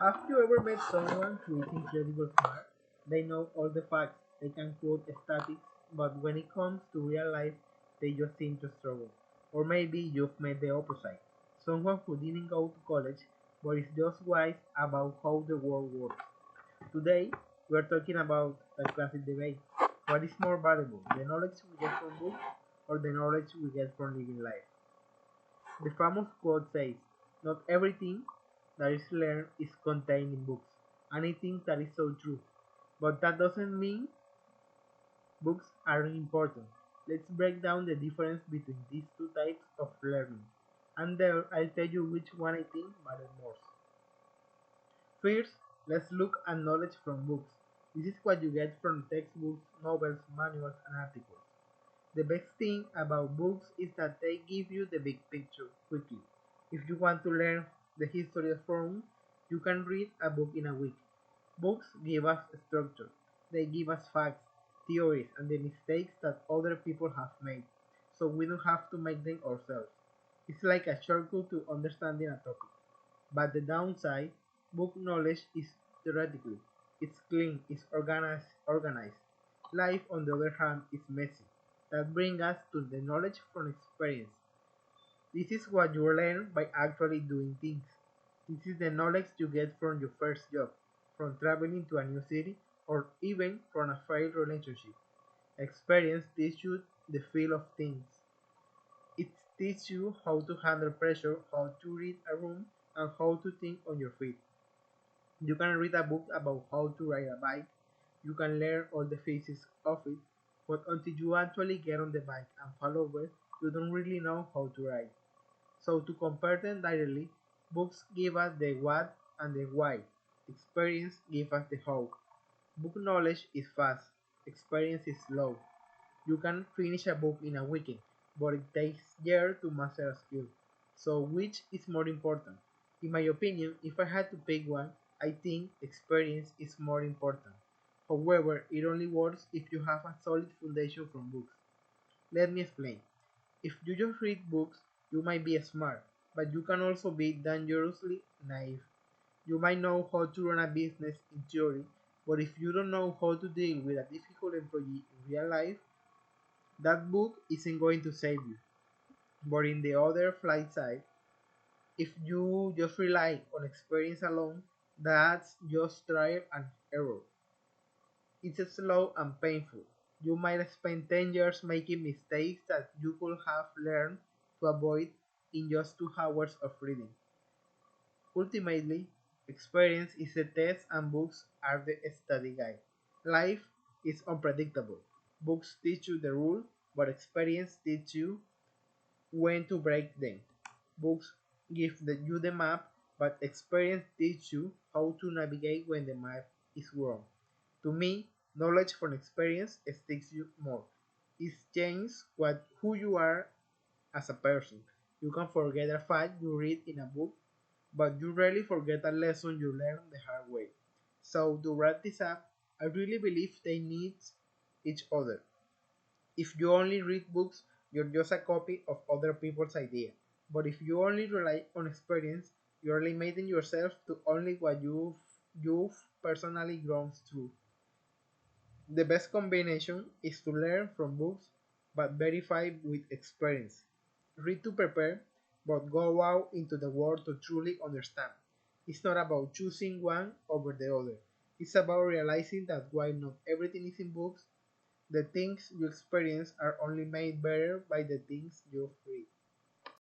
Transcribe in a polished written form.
Have you ever met someone who is incredibly smart? They know all the facts, they can quote statistics, but when it comes to real life, they just seem to struggle. Or maybe you've met the opposite. Someone who didn't go to college, but is just wise about how the world works. Today, we are talking about a classic debate. What is more valuable, the knowledge we get from books or the knowledge we get from living life? The famous quote says, "Not everything that is learned is contained in books." And I think that is so true. But that doesn't mean books aren't important. Let's break down the difference between these two types of learning. And there I'll tell you which one I think matters most. First, let's look at knowledge from books. This is what you get from textbooks, novels, manuals, and articles. The best thing about books is that they give you the big picture quickly. If you want to learn the history of Rome, you can read a book in a week. Books give us structure. They give us facts, theories, and the mistakes that other people have made, so we don't have to make them ourselves. It's like a shortcut to understanding a topic. But the downside, book knowledge is theoretical. It's clean, it's organized. Life, on the other hand, is messy. That brings us to the knowledge from experience. This is what you learn by actually doing things. This is the knowledge you get from your first job, from traveling to a new city, or even from a failed relationship. Experience teaches you the feel of things. It teaches you how to handle pressure, how to read a room, and how to think on your feet. You can read a book about how to ride a bike. You can learn all the physics of it, but until you actually get on the bike and fall over, you don't really know how to ride. So to compare them directly, books give us the what and the why. Experience gives us the how. Book knowledge is fast. Experience is slow. You can finish a book in a weekend, but it takes years to master a skill. So which is more important? In my opinion, if I had to pick one, I think experience is more important. However, it only works if you have a solid foundation from books. Let me explain. If you just read books, you might be smart, but you can also be dangerously naive. You might know how to run a business in theory, but if you don't know how to deal with a difficult employee in real life, that book isn't going to save you. But in the other flight side, if you just rely on experience alone, that's just trial and error. It's slow and painful. You might spend 10 years making mistakes that you could have learned to avoid in just 2 hours of reading. Ultimately, experience is the test and books are the study guide. Life is unpredictable. Books teach you the rule, but experience teach you when to break them. Books give you the map, but experience teach you how to navigate when the map is wrong. To me, knowledge from experience sticks you more. It changes who you are as a person. You can forget a fact you read in a book, but you rarely forget a lesson you learned the hard way. So to wrap this up, I really believe they need each other. If you only read books, you're just a copy of other people's idea. But if you only rely on experience, you're limiting yourself to only what you've personally grown through. The best combination is to learn from books but verify with experience. Read to prepare, but go out into the world to truly understand. It's not about choosing one over the other. It's about realizing that while not everything is in books, the things you experience are only made better by the things you've read.